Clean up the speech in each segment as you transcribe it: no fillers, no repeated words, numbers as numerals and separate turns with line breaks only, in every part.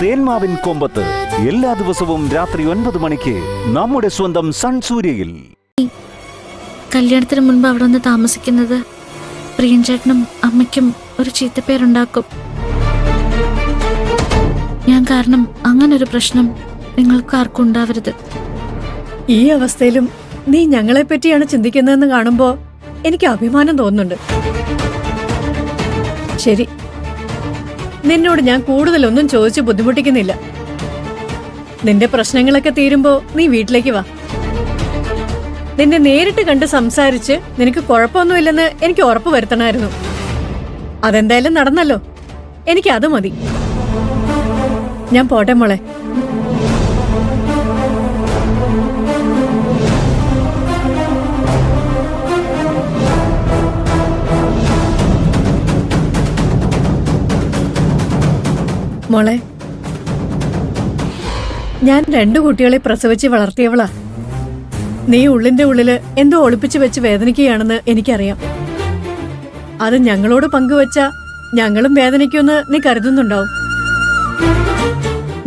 തേന്മാവിൻ കൊമ്പത്ത് എല്ലാ ദിവസവും രാത്രി 9 മണിക്ക് നമ്മുടെ സ്വന്തം സൺ സൂര്യയിൽ.
കല്യാണത്തിന് മുൻപ് അവിടെ ഒന്ന് താമസിക്കുന്നത് പ്രിയൻചേട്ടനും അമ്മയ്ക്കും ഒരു ചീത്തപ്പേരുണ്ടാക്കും. ഞാൻ കാരണം അങ്ങനൊരു പ്രശ്നം നിങ്ങൾക്ക് ആർക്കും ഉണ്ടാവരുത്.
ഈ അവസ്ഥയിലും നീ ഞങ്ങളെ പറ്റിയാണ് ചിന്തിക്കുന്നതെന്ന് കാണുമ്പോ എനിക്ക് അഭിമാനം തോന്നുന്നുണ്ട്. ശരി, നിന്നോട് ഞാൻ കൂടുതലൊന്നും ചോദിച്ച് ബുദ്ധിമുട്ടിക്കുന്നില്ല. നിന്റെ പ്രശ്നങ്ങളൊക്കെ തീരുമ്പോ നീ വീട്ടിലേക്ക് വാ. നിന്നെ നേരിട്ട് കണ്ട് സംസാരിച്ച് നിനക്ക് കുഴപ്പമൊന്നുമില്ലെന്ന് എനിക്ക് ഉറപ്പ് വരുത്തണമായിരുന്നു. അതെന്തായാലും നടന്നല്ലോ, എനിക്ക് അത് മതി. ഞാൻ പോട്ടെ മോളെ. മോളെ, ഞാൻ 2 കുട്ടികളെ പ്രസവിച്ച് വളർത്തിയവളാ. നീ ഉള്ളിന്റെ ഉള്ളില് എന്തോ ഒളിപ്പിച്ചു വെച്ച് വേദനിക്കുകയാണെന്ന് എനിക്കറിയാം. അത് ഞങ്ങളോട് പങ്കുവച്ച ഞങ്ങളും വേദനിക്കുമെന്ന് നീ കരുതുന്നുണ്ടാവും.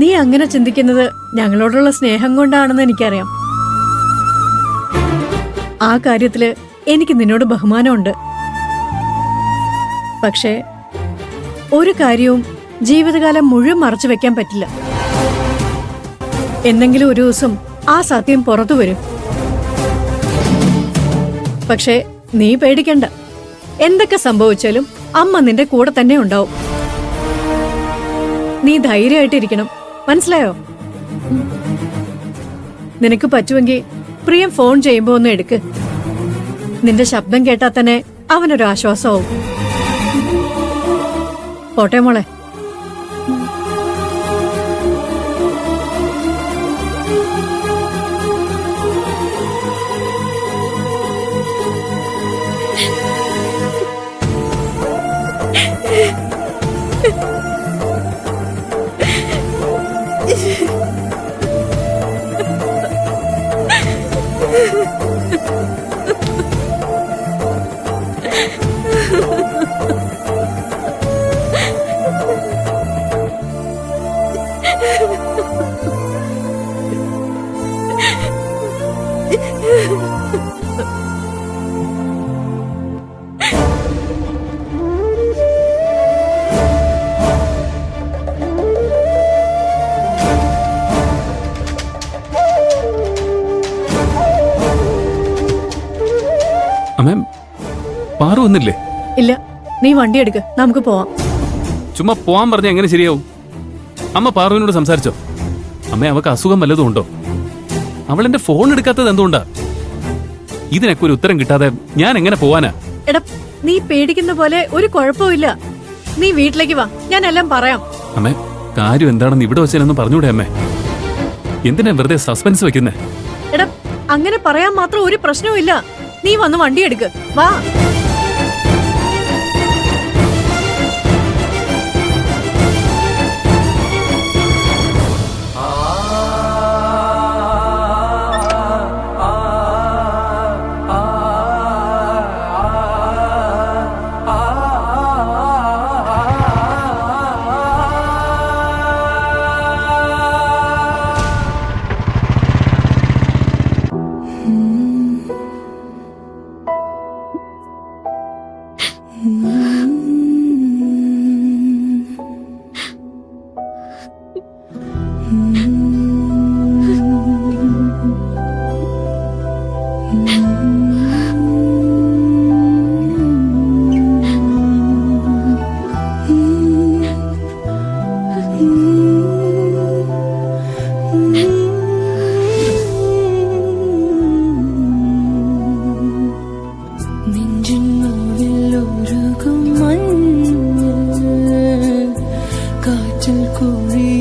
നീ അങ്ങനെ ചിന്തിക്കുന്നത് ഞങ്ങളോടുള്ള സ്നേഹം കൊണ്ടാണെന്ന് എനിക്കറിയാം. ആ കാര്യത്തില് എനിക്ക് നിന്നോട് ബഹുമാനമുണ്ട്. പക്ഷേ ഒരു കാര്യവും ജീവിതകാലം മുഴുവൻ മറച്ചു വെക്കാൻ പറ്റില്ല. എന്തെങ്കിലും ഒരു ദിവസം ആ സത്യം പുറത്തു വരും. പക്ഷേ നീ പേടിക്കണ്ട, എന്തൊക്കെ സംഭവിച്ചാലും അമ്മ നിന്റെ കൂടെ തന്നെ ഉണ്ടാവും. നീ ധൈര്യമായിട്ടിരിക്കണം, മനസ്സിലായോ? നിനക്ക് പറ്റുമെങ്കിൽ പ്രിയം ഫോൺ ചെയ്യുമ്പോ ഒന്ന് എടുക്ക്. നിന്റെ ശബ്ദം കേട്ടാൽ തന്നെ അവനൊരു ആശ്വാസമാവും. പോട്ടെ മോളെ.
പാറു ഒന്നില്ലേ?
ഇല്ല, നീ വണ്ടി എടുക്ക്, നമുക്ക് പോവാം.
ചുമ്മാ പോവാൻ പറഞ്ഞ എങ്ങനെ ശരിയാവും? അമ്മ പാറുവിനോട് സംസാരിച്ചോ? അമ്മ അവക്ക് അസുഖം വല്ലതും ഉണ്ടോ? അവൾ എന്റെ ഫോൺ എടുക്കാത്തത് എന്തുകൊണ്ടാ? ഇതിനൊക്കെ ഒരു ഉത്തരം കിട്ടാതെ ഞാൻ എങ്ങനെ പോവാനാ?
എടാ, നീ പേടിക്കുന്ന പോലെ ഒരു കുഴപ്പമില്ല. നീ വീട്ടിലേക്ക് വാ, ഞാൻ എല്ലാം പറയാം.
അമ്മേ, കാര്യം എന്താണെന്ന് ഇവിടെ വെച്ചാലൊന്നും പറഞ്ഞൂടെ അമ്മേ? എന്തിനാ വെറുതെ സസ്പെൻസ് വെക്കുന്നേ?
എടാ, അങ്ങനെ പറയാൻ മാത്രം ഒരു പ്രശ്നവും ഇല്ല. നീ വന്ന് വണ്ടി എടുക്ക്, വാ.
കാറ്റിൽ കൂടി